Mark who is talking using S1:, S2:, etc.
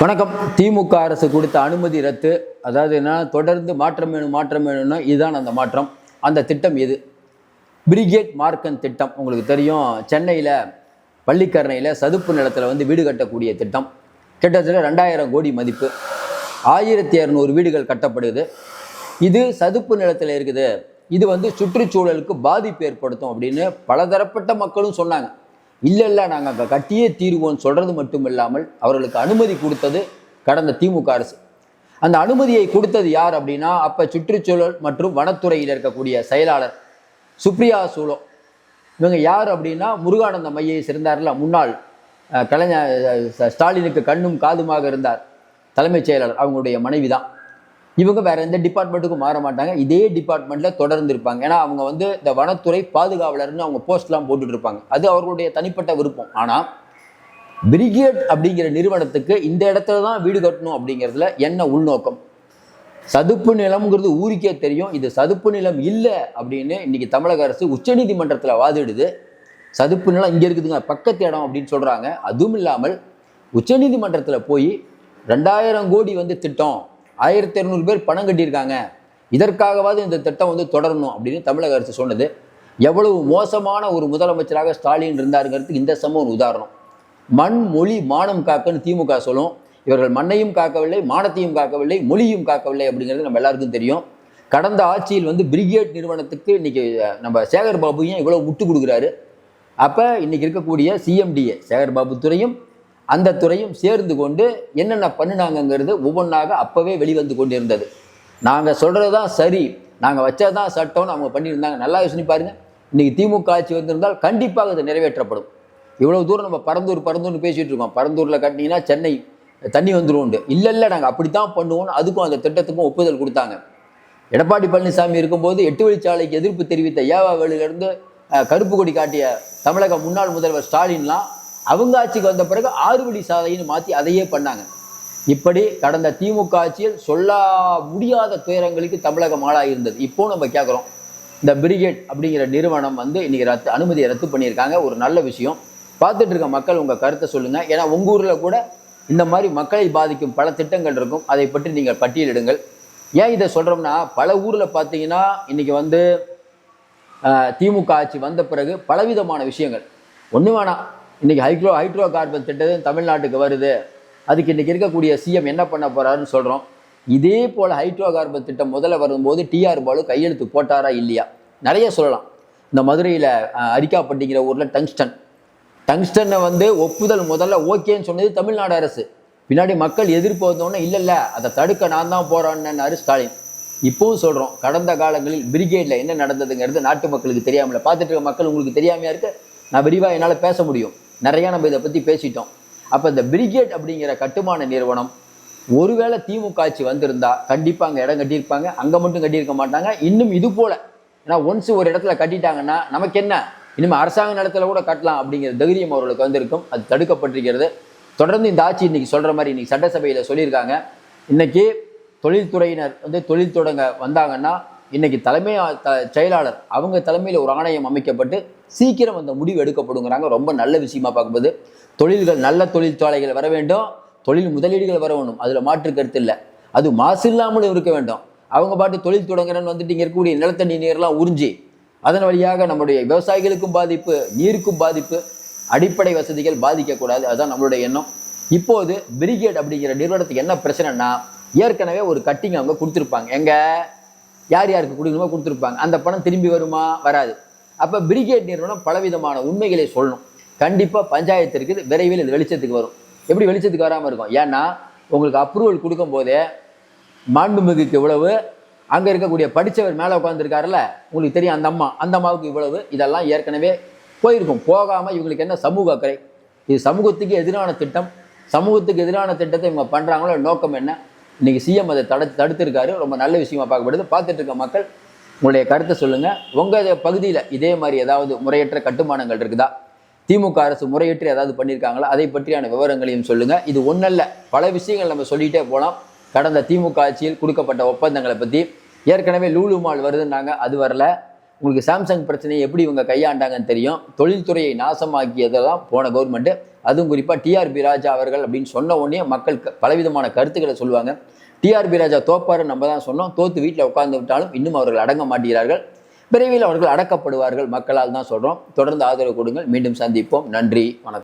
S1: வணக்கம். திமுக அரசு கொடுத்த அனுமதி ரத்து. அதாவது என்ன, தொடர்ந்து மாற்றம் வேணும்னா இதுதான் அந்த மாற்றம். அந்த திட்டம் எது? பிரிகேட் மார்க்கன் திட்டம். உங்களுக்கு தெரியும், சென்னையில் பள்ளிக்கரணையில் சதுப்பு நிலத்தில் வீடு கட்டக்கூடிய திட்டம். கிட்டத்தட்ட 2000 கோடி மதிப்பு. 1200 வீடுகள் கட்டப்படுது. இது சதுப்பு நிலத்தில் இருக்குது. இது சுற்றுச்சூழலுக்கு பாதிப்பு ஏற்படுத்தும் அப்படின்னு பலதரப்பட்ட மக்களும் சொன்னாங்க. இல்லை நாங்கள் கட்டியே தீர்வோம் சொல்கிறது மட்டும் இல்லாமல் அவர்களுக்கு அனுமதி கொடுத்தது கடந்த திமுக அரசு. அந்த அனுமதியை கொடுத்தது யார் அப்படின்னா, அப்போ சுற்றுச்சூழல் மற்றும் வனத்துறையில் இருக்கக்கூடிய செயலாளர் சுப்ரியா சூலோ. இவங்க யார் அப்படின்னா, முருகானந்த மையை இருந்தார்ல, முன்னாள் கலைஞர் ஸ்டாலினுக்கு கண்ணும் காதுமாக இருந்தார் தலைமைச் செயலாளர். அவங்களுடைய மனைவி தான். இவங்க வேற எந்த டிபார்ட்மெண்ட்டுக்கும் மாற மாட்டாங்க. இதே டிபார்ட்மெண்ட்ல தொடர்ந்து இருப்பாங்க. ஏன்னா அவங்க இந்த வனத்துறை பாதுகாவலர்னு அவங்க போஸ்ட்லாம் போட்டுட்டு இருப்பாங்க. அது அவர்களுடைய தனிப்பட்ட விருப்பம். ஆனால் பிரிகேட் அப்படிங்கிற நிறுவனத்துக்கு இந்த இடத்துல தான் வீடு கட்டணும் அப்படிங்கிறதுல என்ன உள்நோக்கம்? சதுப்பு நிலம்ங்கிறது ஊருக்கே தெரியும். இது சதுப்பு நிலம் இல்லை அப்படின்னு இன்னைக்கு தமிழக அரசு உச்சநீதிமன்றத்தில் வாதிடுது. சதுப்பு நிலம் இங்கே இருக்குதுங்க, பக்கத்து இடம் அப்படின்னு சொல்றாங்க. அதுவும் இல்லாமல் உச்சநீதிமன்றத்தில் போய் 2000 கோடி திட்டம், 1200 பேர் பணம் கட்டியிருக்காங்க, இதற்காகவாது இந்த திட்டம் தொடரணும் அப்படின்னு தமிழக அரசு சொன்னது. எவ்வளவு மோசமான ஒரு முதலமைச்சராக ஸ்டாலின் இருந்தாருங்கிறதுக்கு இந்த சம்பவம் ஒரு உதாரணம். மண் மொழி மானம் காக்கன்னு திமுக சொல்லும். இவர்கள் மண்ணையும் காக்கவில்லை, மானத்தையும் காக்கவில்லை, மொழியும் காக்கவில்லை அப்படிங்கிறது நம்ம எல்லாருக்கும் தெரியும். கடந்த ஆட்சியில் பிரிகேட் நிறுவனத்துக்கு இன்னைக்கு நம்ம சேகர் பாபு ஏன் இவ்வளவு முட்டு கொடுக்குறாரு? அப்போ இன்னைக்கு இருக்கக்கூடிய சிஎம்டிஏ சேகர் பாபு துறையும் அந்த துறையும் சேர்ந்து கொண்டு என்னென்ன பண்ணினாங்கிறது ஒவ்வொன்றாக அப்பவே வெளிவந்து கொண்டு இருந்தது. நாங்கள் சொல்றது தான் சரி, நாங்கள் வச்சதான் சட்டம்னு அவங்க பண்ணியிருந்தாங்க. நல்லா யோசனை பாருங்க. இன்னைக்கு திமுக ஆட்சி வந்திருந்தால் கண்டிப்பாக அது நிறைவேற்றப்படும். இவ்வளவு தூரம் நம்ம பரந்தூர்னு பேசிட்டு இருக்கோம். பரந்தூர்ல கட்டினீங்கன்னா சென்னை தண்ணி வந்துடும். இல்லை நாங்கள் அப்படித்தான் பண்ணுவோம்னு அதுக்கும் அந்த திட்டத்துக்கும் ஒப்புதல் கொடுத்தாங்க. எடப்பாடி பழனிசாமி இருக்கும்போது 8 வழிச்சாலைக்கு எதிர்ப்பு தெரிவித்த ஏவாவேலிலிருந்து கருப்பு கொடி காட்டிய தமிழக முன்னாள் முதல்வர் ஸ்டாலின்லாம் அவங்க ஆட்சிக்கு வந்த பிறகு 6 வழி சாலைன்னு மாற்றி அதையே பண்ணாங்க. இப்படி கடந்த திமுக ஆட்சியில் சொல்ல முடியாத துயரங்களுக்கு தமிழகம் ஆளாயிருந்தது. இப்போ நம்ம கேட்குறோம், இந்த பிரிகேட் அப்படிங்கிற நிறுவனம் இன்னைக்கு அனுமதியை ரத்து பண்ணியிருக்காங்க. ஒரு நல்ல விஷயம். பார்த்துட்டு இருக்க மக்கள் உங்கள் கருத்தை சொல்லுங்கள். ஏன்னா உங்கள் ஊரில் கூட இந்த மாதிரி மக்களை பாதிக்கும் பல திட்டங்கள் இருக்கும். அதை பற்றி நீங்கள் பட்டியலிடுங்கள். ஏன் இதை சொல்கிறோம்னா, பல ஊரில் பார்த்தீங்கன்னா இன்னைக்கு திமுக ஆட்சி வந்த பிறகு பலவிதமான விஷயங்கள் ஒன்று வேணாம். இன்னைக்கு ஹைட்ரோ கார்பன் திட்டம் தமிழ்நாட்டுக்கு வருது. அதுக்கு இன்னைக்கு இருக்கக்கூடிய சிஎம் என்ன பண்ண போறாருன்னு சொல்றோம். இதே போல ஹைட்ரோ கார்பன் திட்டம் முதல்ல வரும்போது டிஆர் பாலு கையெழுத்து போட்டாரா இல்லையா? நிறைய சொல்லலாம். இந்த மதுரையில் அரிக்காப்பட்டிங்கிற ஊர்ல டங்ஸ்டனை ஒப்புதல் முதல்ல ஓகேன்னு சொன்னது தமிழ்நாடு அரசு. பின்னாடி மக்கள் எதிர்ப்பு வந்தோன்னே இல்லை அதை தடுக்க நான் தான் போறேன்னாரு ஸ்டாலின். இப்பவும் சொல்றோம், கடந்த காலங்களில் பிரிகேட்ல என்ன நடந்ததுங்கிறது நாட்டு மக்களுக்கு தெரியாமல. பார்த்துட்டு இருக்க மக்கள் உங்களுக்கு தெரியாமையா இருக்கு? நான் விரிவாக என்னால் பேச முடியும். நிறையா நம்ம இதை பற்றி பேசிட்டோம். அப்போ இந்த பிரிகேட் அப்படிங்கிற கட்டுமான நிறுவனம் ஒருவேளை திமுக ஆட்சி வந்திருந்தா கண்டிப்பாக அங்கே இடம் கட்டியிருப்பாங்க. அங்கே மட்டும் கட்டியிருக்க மாட்டாங்க. இன்னும் இது போல, ஏன்னா ஒன்ஸ் ஒரு இடத்துல கட்டிட்டாங்கன்னா நமக்கு என்ன, இனிமேல் அரசாங்க நிலத்தில் கூட கட்டலாம் அப்படிங்கிற தைரியம் அவர்களுக்கு வந்திருக்கும். அது தடுக்கப்பட்டிருக்கிறது. தொடர்ந்து இந்த ஆட்சி இன்னைக்கு சொல்கிற மாதிரி இன்னைக்கு சட்டசபையில் சொல்லியிருக்காங்க. இன்னைக்கு தொழில்துறையினர் தொழில் தொடங்க வந்தாங்கன்னா இன்னைக்கு தலைமை செயலாளர் அவங்க தலைமையில் ஒரு ஆணையம் அமைக்கப்பட்டு சீக்கிரம் அந்த முடிவு எடுக்கப்படுங்கிறாங்க. ரொம்ப நல்ல விஷயமா பார்க்கும்போது தொழில்கள், நல்ல தொழிற்சாலைகள் வர வேண்டும், தொழில் முதலீடுகள் வர வேண்டும், அதில் மாற்று கருத்து இல்லை. அது மாசு இல்லாமலும் இருக்க வேண்டும். அவங்க பாட்டு தொழில் தொடங்குறன்னு இங்கே இருக்கக்கூடிய நிலத்தடி நீர்லாம் உறிஞ்சி அதன் வழியாக நம்முடைய விவசாயிகளுக்கும் பாதிப்பு, நீருக்கும் பாதிப்பு, அடிப்படை வசதிகள் பாதிக்கக்கூடாது. அதுதான் நம்மளுடைய எண்ணம். இப்போது பிரிகேட் அப்படிங்கிற நிறுவனத்துக்கு என்ன பிரச்சனைனா, ஏற்கனவே ஒரு கட்டிங் அவங்க கொடுத்துருப்பாங்க. யார் யாருக்கு கொடுக்கணுமோ கொடுத்துருப்பாங்க. அந்த பணம் திரும்பி வருமா? வராது. அப்போ பிரிகேட் நிறுவனம் பலவிதமான உண்மைகளை சொல்லணும். கண்டிப்பாக பஞ்சாயத்து இருக்குது, விரைவில் இது வெளிச்சத்துக்கு வரும். எப்படி வெளிச்சத்துக்கு வராமல் இருக்கும்? ஏன்னா உங்களுக்கு அப்ரூவல் கொடுக்கும் போதே மாண்புமிகுக்கு இவ்வளவு, அங்கே இருக்கக்கூடிய படித்தவர் மேலே உட்காந்துருக்காருல்ல, உங்களுக்கு தெரியும், அந்த அம்மாவுக்கு இவ்வளவு, இதெல்லாம் ஏற்கனவே போயிருக்கும். போகாமல் இவங்களுக்கு என்ன சமூக அக்கறை? இது சமூகத்துக்கு எதிரான திட்டம். சமூகத்துக்கு எதிரான திட்டத்தை இவங்க பண்ணுறாங்களோ, நோக்கம் என்ன? இன்னைக்கு சிஎம் அதை தடுத்திருக்காரு. ரொம்ப நல்ல விஷயமா பார்க்கப்படுது. பார்த்துட்டு இருக்க மக்கள் உங்களுடைய கருத்தை சொல்லுங்க. உங்க பகுதியில் இதே மாதிரி ஏதாவது முறையற்ற கட்டுமானங்கள் இருக்குதா? திமுக அரசு முறையற்ற ஏதாவது பண்ணியிருக்காங்களா? அதை பற்றியான விவரங்களையும் சொல்லுங்க. இது ஒன்றல்ல, பல விஷயங்கள் நம்ம சொல்லிகிட்டே போகலாம். கடந்த திமுக ஆட்சியில் கொடுக்கப்பட்ட ஒப்பந்தங்களை பற்றி ஏற்கனவே லூலு மால் வருதுன்னாங்க, அது வரல. உங்களுக்கு சாம்சங் பிரச்சனையை எப்படி இவங்க கையாண்டாங்கன்னு தெரியும். தொழில்துறையை நாசமாக்கியதெல்லாம் போன கவர்மெண்ட்டு. அதுவும் குறிப்பாக டிஆர்பி ராஜா அவர்கள் அப்படின்னு சொன்ன உடனே மக்கள் பலவிதமான கருத்துக்களை சொல்லுவாங்க. டிஆர்பி ராஜா தோப்பாரு நம்ம தான் சொன்னோம். தோத்து வீட்டில் உட்கார்ந்து விட்டாலும் இன்னும் அவர்கள் அடங்க மாட்டேங்கிறார்கள். விரைவில் அவர்கள் அடக்கப்படுவார்கள் மக்களால் தான் சொல்கிறோம். தொடர்ந்து ஆதரவு கொடுங்கள். மீண்டும் சந்திப்போம். நன்றி, வணக்கம்.